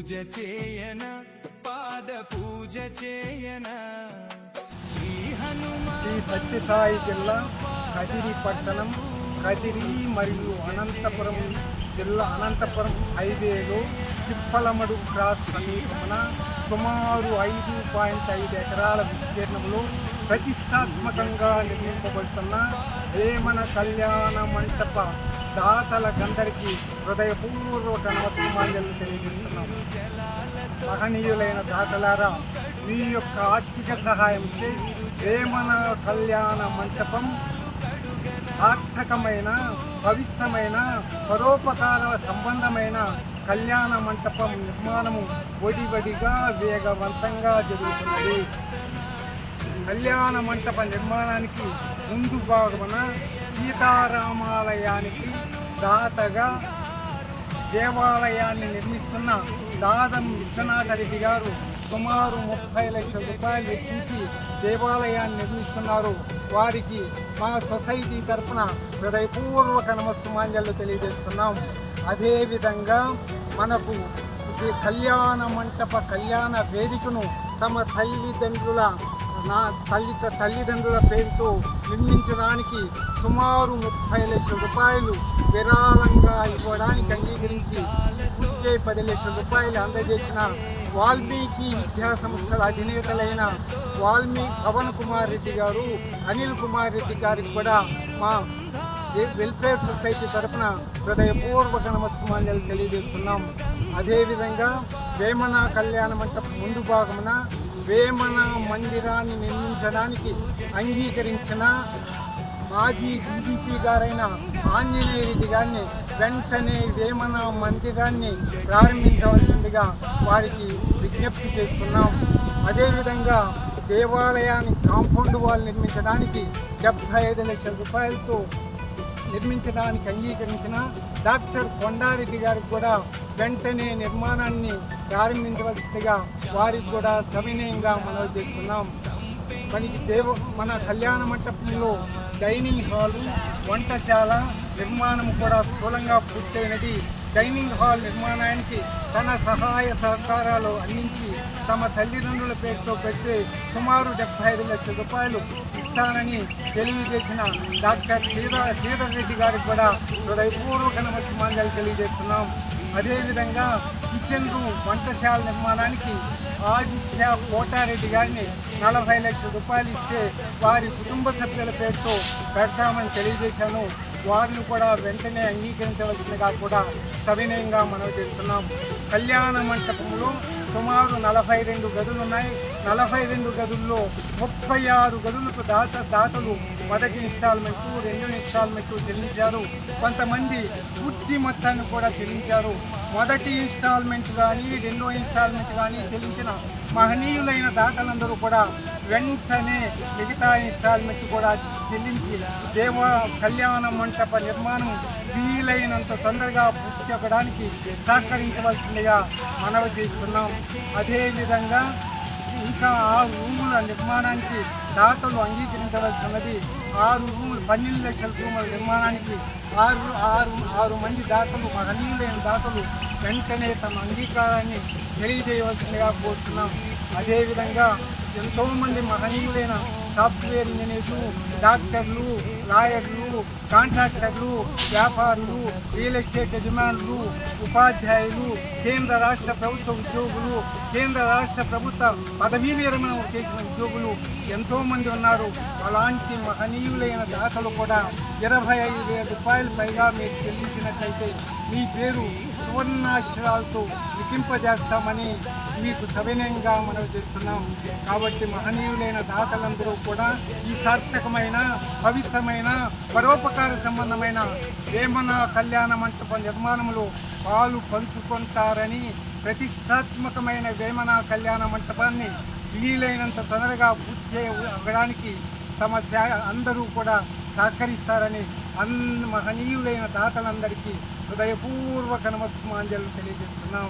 పూజ చేయన పాద పూజ చేయన శ్రీ సత్యసాయి జిల్లా కదిరి పట్టణం, కదిరి మరియు అనంతపురం జిల్లా అనంతపురం హైవేలో తిప్పలమడు క్రాస్ సమీపమున సుమారు 5.5 ఎకరాల విస్తీర్ణంలో ప్రతిష్టాత్మకంగా నిర్మింపబడుతున్న వేమన కళ్యాణ మంటప దాతలకందరికీ హృదయపూర్వక నమస్కారాలు తెలియజేస్తున్నాము. మహనీయులైన దాతలారా, మీ యొక్క ఆర్థిక సహాయంతో వేమన కళ్యాణ మంటపం సార్థకమైన, పవిత్రమైన, పరోపకార సంబంధమైన కళ్యాణ మంటపం నిర్మాణము వడివడిగా వేగవంతంగా జరుగుతున్నది. కళ్యాణ మంటప నిర్మాణానికి ముందు భాగమున సీతారామాలయానికి దాతగా దేవాలయాన్ని నిర్మిస్తున్న దాదం విశ్వనాథరెడ్డి గారు సుమారు 30 లక్షల రూపాయలు వెచ్చించి దేవాలయాన్ని నిర్మిస్తున్నారు. వారికి మా సొసైటీ తరఫున హృదయపూర్వక నమస్సుమాంజలు తెలియజేస్తున్నాం. అదేవిధంగా మనకు కళ్యాణ మంటప కళ్యాణ వేదికను తమ తల్లిదండ్రుల పేరుతో నిర్మించడానికి సుమారు 30 లక్షల రూపాయలు విరాళంగా ఇవ్వడానికి అంగీకరించి 10 లక్షల రూపాయలు అందజేసిన వాల్మీకి విద్యా సంస్థల అధినేతలైన పవన్ కుమార్ రెడ్డి గారు, అనిల్ కుమార్ రెడ్డి గారికి కూడా మా వెల్ఫేర్ సొసైటీ తరఫున హృదయపూర్వక నమస్కారాలు తెలియజేస్తున్నాం. అదేవిధంగా వేమన కళ్యాణ మంటపం ముందు భాగమున వేమన మందిరాన్ని నిర్మించడానికి అంగీకరించిన మాజీ డీజీపీ గారైన ఆంజనేయ రెడ్డి గారిని వెంటనే వేమన మందిరాన్ని ప్రారంభించవలసిందిగా వారికి విజ్ఞప్తి చేస్తున్నాం. అదేవిధంగా దేవాలయాన్ని కాంపౌండ్ వాల్ నిర్మించడానికి 75 లక్షల రూపాయలతో నిర్మించడానికి అంగీకరించిన డాక్టర్ కొండారెడ్డి గారికి కూడా వెంటనే నిర్మాణాన్ని ప్రారంభించవలసిందిగా వారికి కూడా సవినయంగా మనవి చేస్తున్నాం. మన కళ్యాణ మంటపంలో డైనింగ్ హాలు, వంటశాల నిర్మాణం కూడా స్థూలంగా పూర్తయినది. డైనింగ్ హాల్ నిర్మాణానికి తన సహాయ సహకారాలు అందించి తమ తల్లిదండ్రుల పేరుతో పెట్టి సుమారు 75 లక్షల రూపాయలు ఇస్తానని తెలియజేసిన డాక్టర్ శ్రీధర్ రెడ్డి గారికి కూడా హృదయపూర్వక నమస్కారాలు తెలియజేస్తున్నాం. అదేవిధంగా కిచెన్ రూమ్, వంటశాల నిర్మాణానికి ఆదిత్య కోటారెడ్డి గారిని 40 లక్షల రూపాయలు ఇస్తే వారి కుటుంబ సభ్యుల పేరుతో పెడతామని తెలియజేశాను. వారిని కూడా వెంటనే అంగీకరించవలసిందిగా కూడా సవినయంగా మనవి చేస్తున్నాం. కళ్యాణ మంటపంలో సుమారు 42 గదులు ఉన్నాయి. 42 గదుల్లో 36 గదులకు దాతలు మొదటి ఇన్స్టాల్మెంటు, 2 ఇన్స్టాల్మెంటు చెల్లించారు. కొంతమంది పూర్తి మొత్తాన్ని కూడా చెల్లించారు. మొదటి ఇన్స్టాల్మెంట్ కానీ, 2వ ఇన్స్టాల్మెంట్ కానీ చెల్లించిన మహనీయులైన దాతలందరూ కూడా వెంటనే మిగతా ఇన్స్టాల్మెంట్ కూడా చెల్లించి కళ్యాణ మంటప నిర్మాణం వీలైనంత తొందరగా పూర్తి అవ్వడానికి సహకరించవలసిందిగా మనవి చేస్తున్నాం. అదేవిధంగా ఇంకా 6 రూముల నిర్మాణానికి దాతలు అంగీకరించవలసినది. 6 రూములు, 12 లక్షల రూముల నిర్మాణానికి 6 మంది దాతలు, మహనీయులైన దాతలు వెంటనే తమ అంగీకారాన్ని తెలియజేయవలసిందిగా కోరుతున్నాం. అదేవిధంగా ఎంతోమంది మహనీయులైన సాఫ్ట్వేర్ ఇంజనీర్లు, డాక్టర్లు, లాయర్లు, కాంట్రాక్టర్లు, వ్యాపారులు, రియల్ ఎస్టేట్ యజమానులు, ఉపాధ్యాయులు, కేంద్ర రాష్ట్ర ప్రభుత్వ ఉద్యోగులు, కేంద్ర రాష్ట్ర ప్రభుత్వ పదవీ విరమణ చేసిన ఉద్యోగులు ఎంతోమంది ఉన్నారు. అలాంటి మహనీయులైన దాతలు కూడా 25,000 రూపాయలు పైగా మీరు చెల్లించినట్లయితే మీ పేరు సువర్ణాక్షరాలతో లిఖింపజేస్తామని మీకు సవినయంగా మనవి చేస్తున్నాం. కాబట్టి మహనీయులైన దాతలందరూ కూడా ఈ సార్థకమైన, పవిత్రమైన, పరోపకార సంబంధమైన వేమన కళ్యాణ మంటప నిర్మాణంలో పాలు పంచుకుంటారని, ప్రతిష్టాత్మకమైన వేమన కళ్యాణ మంటపాన్ని వీలైనంత తొందరగా పూర్తి అవ్వడానికి అందరూ కూడా సహకరిస్తారని మహనీయులైన దాతలందరికీ హృదయపూర్వక నమస్కారాలు తెలియజేస్తున్నాం.